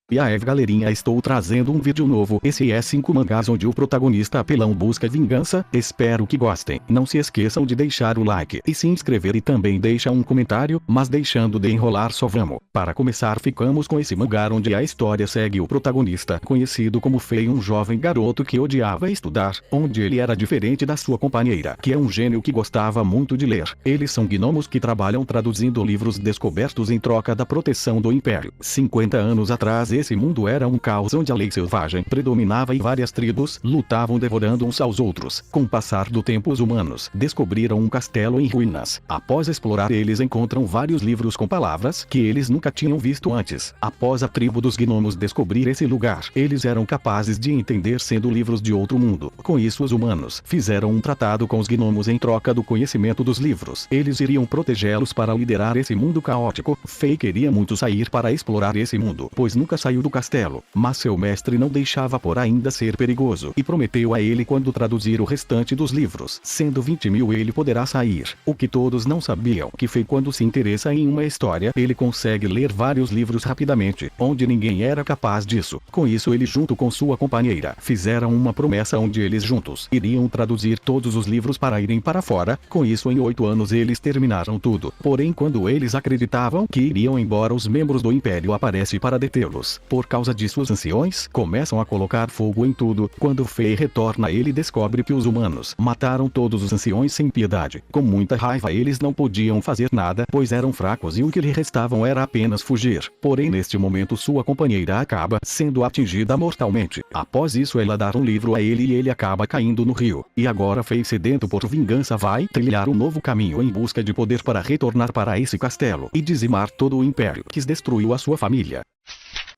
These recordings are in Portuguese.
E aí galerinha, estou trazendo um vídeo novo. Esse é 5 mangás onde o protagonista apelão busca vingança. Espero que gostem. Não se esqueçam de deixar o like e se inscrever e também deixa um comentário. Mas deixando de enrolar, só vamos. Para começar, ficamos com esse mangá onde a história segue o protagonista, conhecido como Fei, um jovem garoto que odiava estudar, onde ele era diferente da sua companheira, que é um gênio que gostava muito de ler. Eles são gnomos que trabalham traduzindo livros descobertos em troca da proteção do Império. 50 anos atrás, esse mundo era um caos onde a lei selvagem predominava e várias tribos lutavam devorando uns aos outros. Com o passar do tempo, os humanos descobriram um castelo em ruínas. Após explorar, eles encontram vários livros com palavras que eles nunca tinham visto antes. Após a tribo dos gnomos descobrir esse lugar, eles eram capazes de entender sendo livros de outro mundo. Com isso, os humanos fizeram um tratado com os gnomos em troca do conhecimento dos livros. Eles iriam protegê-los para liderar esse mundo caótico. Fei queria muito sair para explorar esse mundo, pois nunca saiu do castelo, mas seu mestre não deixava por ainda ser perigoso e prometeu a ele quando traduzir o restante dos livros, sendo 20.000 ele poderá sair. O que todos não sabiam que Fei, quando se interessa em uma história, ele consegue ler vários livros rapidamente, onde ninguém era capaz disso. Com isso, ele junto com sua companheira fizeram uma promessa onde eles juntos iriam traduzir todos os livros para irem para fora. Com isso, em 8 anos eles terminaram tudo. Porém, quando eles acreditavam que iriam embora, os membros do Império aparecem para detê-los. Por causa disso, os anciões começam a colocar fogo em tudo. Quando Fei retorna, ele descobre que os humanos mataram todos os anciões sem piedade. Com muita raiva, eles não podiam fazer nada, pois eram fracos e o que lhe restavam era apenas fugir. Porém, neste momento, sua companheira acaba sendo atingida mortalmente. Após isso, ela dá um livro a ele e ele acaba caindo no rio. E agora Fei, sedento por vingança, vai trilhar um novo caminho em busca de poder para retornar para esse castelo e dizimar todo o Império que destruiu a sua família.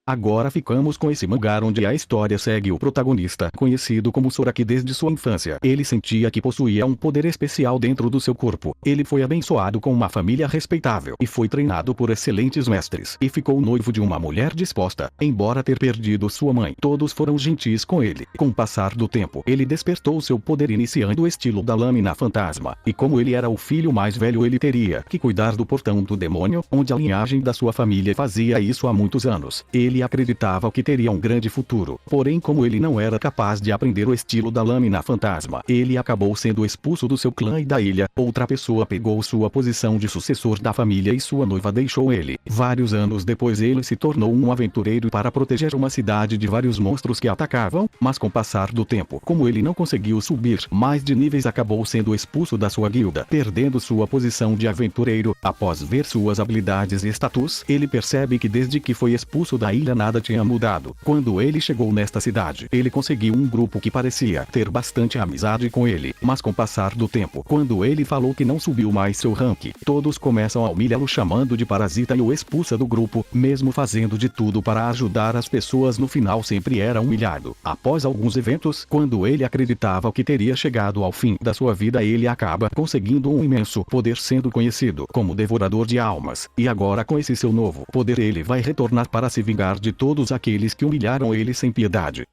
Agora ficamos com esse mangá onde a história segue o protagonista, conhecido como Sora, que desde sua infância ele sentia que possuía um poder especial dentro do seu corpo. Ele foi abençoado com uma família respeitável e foi treinado por excelentes mestres e ficou noivo de uma mulher disposta. Embora ter perdido sua mãe, todos foram gentis com ele. Com o passar do tempo, ele despertou seu poder iniciando o estilo da lâmina fantasma, e como ele era o filho mais velho, ele teria que cuidar do portão do demônio, onde a linhagem da sua família fazia isso há muitos anos. Ele acreditava que teria um grande futuro, porém, como ele não era capaz de aprender o estilo da lâmina fantasma, ele acabou sendo expulso do seu clã e da ilha. Outra pessoa pegou sua posição de sucessor da família e sua noiva deixou ele. Vários anos depois, ele se tornou um aventureiro para proteger uma cidade de vários monstros que atacavam, mas com o passar do tempo, como ele não conseguiu subir mais de níveis, acabou sendo expulso da sua guilda, perdendo sua posição de aventureiro. Após ver suas habilidades e status, ele percebe que desde que foi expulso da ilha nada tinha mudado. Quando ele chegou nesta cidade, ele conseguiu um grupo que parecia ter bastante amizade com ele, mas com o passar do tempo, quando ele falou que não subiu mais seu rank, todos começam a humilhá-lo, chamando de parasita, e o expulsa do grupo. Mesmo fazendo de tudo para ajudar as pessoas, no final sempre era humilhado. Após alguns eventos, quando ele acreditava que teria chegado ao fim da sua vida, ele acaba conseguindo um imenso poder, sendo conhecido como Devorador de Almas. E agora, com esse seu novo poder, ele vai retornar para se vingar de todos aqueles que humilharam ele sem piedade.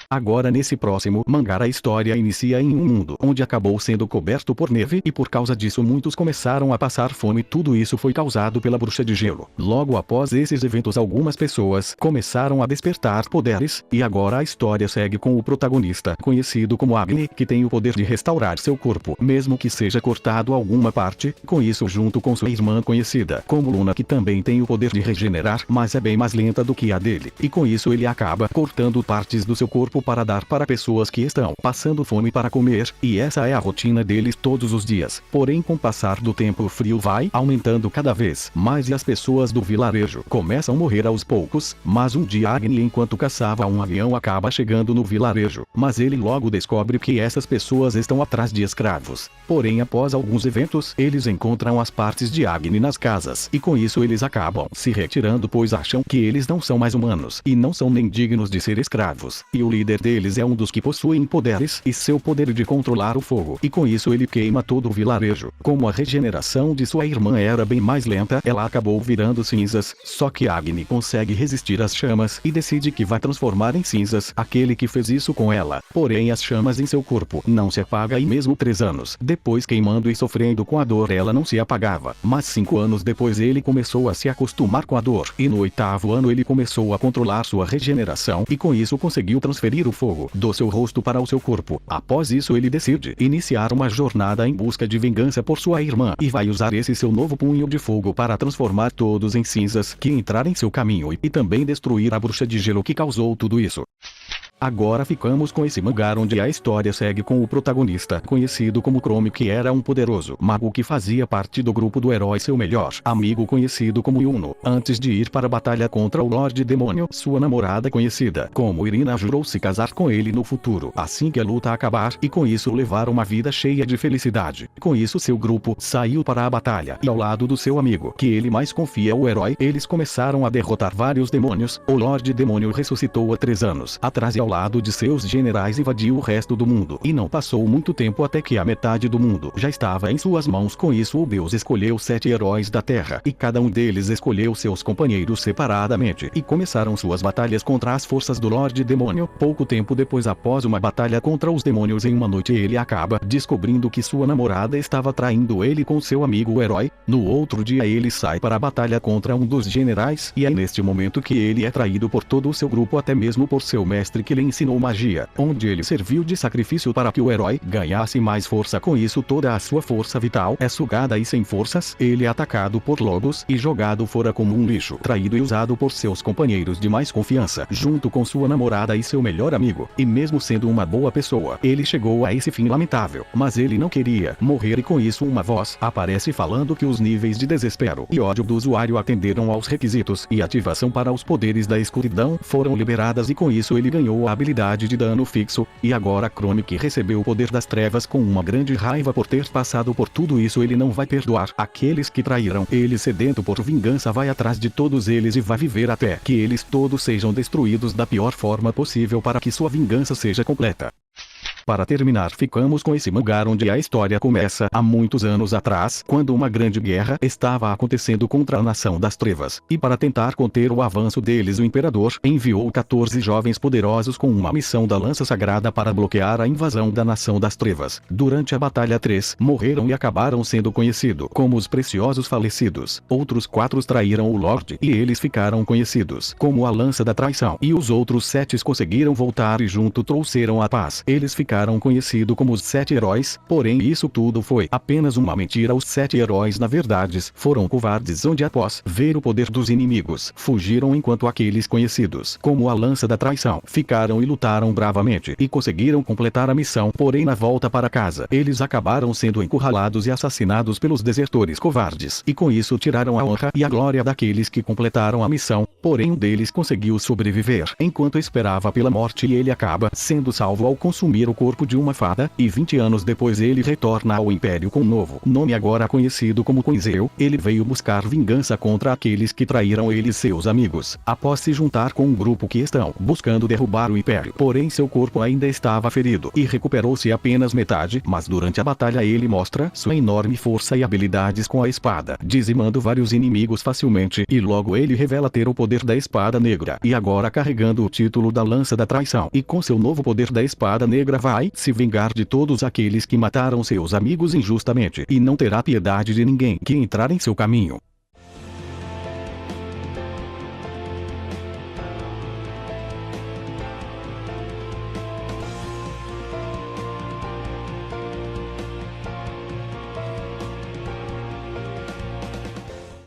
Agora, nesse próximo mangá, a história inicia em um mundo onde acabou sendo coberto por neve e por causa disso muitos começaram a passar fome. Tudo isso foi causado pela bruxa de gelo. Logo após esses eventos, algumas pessoas começaram a despertar poderes e agora a história segue com o protagonista, conhecido como Agni, que tem o poder de restaurar seu corpo, mesmo que seja cortado alguma parte. Com isso, junto com sua irmã conhecida como Luna, que também tem o poder de regenerar, mas é bem mais lenta do que a dele, e com isso ele acaba cortando partes do seu corpo para dar para pessoas que estão passando fome para comer, e essa é a rotina deles todos os dias. Porém, com o passar do tempo, o frio vai aumentando cada vez mais e as pessoas do vilarejo começam a morrer aos poucos. Mas um dia Agni, enquanto caçava um avião, acaba chegando no vilarejo, mas ele logo descobre que essas pessoas estão atrás de escravos. Porém, após alguns eventos, eles encontram as partes de Agni nas casas, e com isso eles acabam se retirando, pois acham que eles não são mais humanos e não são nem dignos de ser escravos. E o líder líder deles é um dos que possuem poderes e seu poder de controlar o fogo, e com isso ele queima todo o vilarejo. Como a regeneração de sua irmã era bem mais lenta, ela acabou virando cinzas, só que Agni consegue resistir às chamas e decide que vai transformar em cinzas aquele que fez isso com ela. Porém as chamas em seu corpo não se apaga e mesmo 3 anos depois, queimando e sofrendo com a dor, ela não se apagava. Mas 5 anos depois ele começou a se acostumar com a dor, e no 8º ano ele começou a controlar sua regeneração e com isso conseguiu transferir o fogo do seu rosto para o seu corpo. Após isso ele decide iniciar uma jornada em busca de vingança por sua irmã e vai usar esse seu novo punho de fogo para transformar todos em cinzas que entraram em seu caminho e também destruir a bruxa de gelo que causou tudo isso. Agora ficamos com esse mangá onde a história segue com o protagonista, conhecido como Chrome, que era um poderoso mago que fazia parte do grupo do herói seu melhor amigo, conhecido como Yuno. Antes de ir para a batalha contra o Lorde Demônio, sua namorada, conhecida como Irina, jurou se casar com ele no futuro, assim que a luta acabar, e com isso levar uma vida cheia de felicidade. Com isso seu grupo saiu para a batalha, e ao lado do seu amigo, que ele mais confia, o herói, eles começaram a derrotar vários demônios. O Lorde Demônio ressuscitou há 3 anos atrás e ao lado de seus generais invadiu o resto do mundo, e não passou muito tempo até que a metade do mundo já estava em suas mãos. Com isso o Deus escolheu 7 heróis da Terra, e cada um deles escolheu seus companheiros separadamente, e começaram suas batalhas contra as forças do Lorde Demônio. Pouco tempo depois, após uma batalha contra os demônios, em uma noite ele acaba descobrindo que sua namorada estava traindo ele com seu amigo o herói. No outro dia ele sai para a batalha contra um dos generais, e é neste momento que ele é traído por todo o seu grupo, até mesmo por seu mestre, que lhe ensinou magia, onde ele serviu de sacrifício para que o herói ganhasse mais força. Com isso toda a sua força vital é sugada, e sem forças ele é atacado por lobos e jogado fora como um lixo, traído e usado por seus companheiros de mais confiança, junto com sua namorada e seu melhor amigo. E mesmo sendo uma boa pessoa, ele chegou a esse fim lamentável, mas ele não queria morrer, e com isso uma voz aparece falando que os níveis de desespero e ódio do usuário atenderam aos requisitos, e ativação para os poderes da escuridão foram liberadas, e com isso ele ganhou a habilidade de dano fixo. E agora Chrome, que recebeu o poder das trevas com uma grande raiva por ter passado por tudo isso, ele não vai perdoar aqueles que traíram ele. Sedento por vingança, vai atrás de todos eles e vai viver até que eles todos sejam destruídos da pior forma possível para que sua vingança seja completa. Para terminar, ficamos com esse mangá onde a história começa há muitos anos atrás, quando uma grande guerra estava acontecendo contra a Nação das Trevas, e para tentar conter o avanço deles, o Imperador enviou 14 jovens poderosos com uma missão da Lança Sagrada para bloquear a invasão da Nação das Trevas. Durante a batalha, 3 morreram e acabaram sendo conhecidos como os Preciosos Falecidos. Outros 4 traíram o Lorde e eles ficaram conhecidos como a Lança da Traição, e os outros 7 conseguiram voltar e junto trouxeram a paz. Eles ficaram conhecidos como os 7 heróis. Porém isso tudo foi apenas uma mentira. Os 7 heróis na verdade foram covardes, onde após ver o poder dos inimigos fugiram, enquanto aqueles conhecidos como a Lança da Traição ficaram e lutaram bravamente e conseguiram completar a missão. Porém na volta para casa eles acabaram sendo encurralados e assassinados pelos desertores covardes, e com isso tiraram a honra e a glória daqueles que completaram a missão. Porém um deles conseguiu sobreviver enquanto esperava pela morte, e ele acaba sendo salvo ao consumir o corpo de uma fada, e 20 anos depois ele retorna ao Império com um novo nome, agora conhecido como Coiseu. Ele veio buscar vingança contra aqueles que traíram ele e seus amigos, após se juntar com um grupo que estão buscando derrubar o Império. Porém seu corpo ainda estava ferido e recuperou-se apenas metade, mas durante a batalha ele mostra sua enorme força e habilidades com a espada, dizimando vários inimigos facilmente, e logo ele revela ter o poder da Espada Negra, e agora carregando o título da Lança da Traição, e com seu novo poder da Espada Negra vai se vingar de todos aqueles que mataram seus amigos injustamente, e não terá piedade de ninguém que entrar em seu caminho.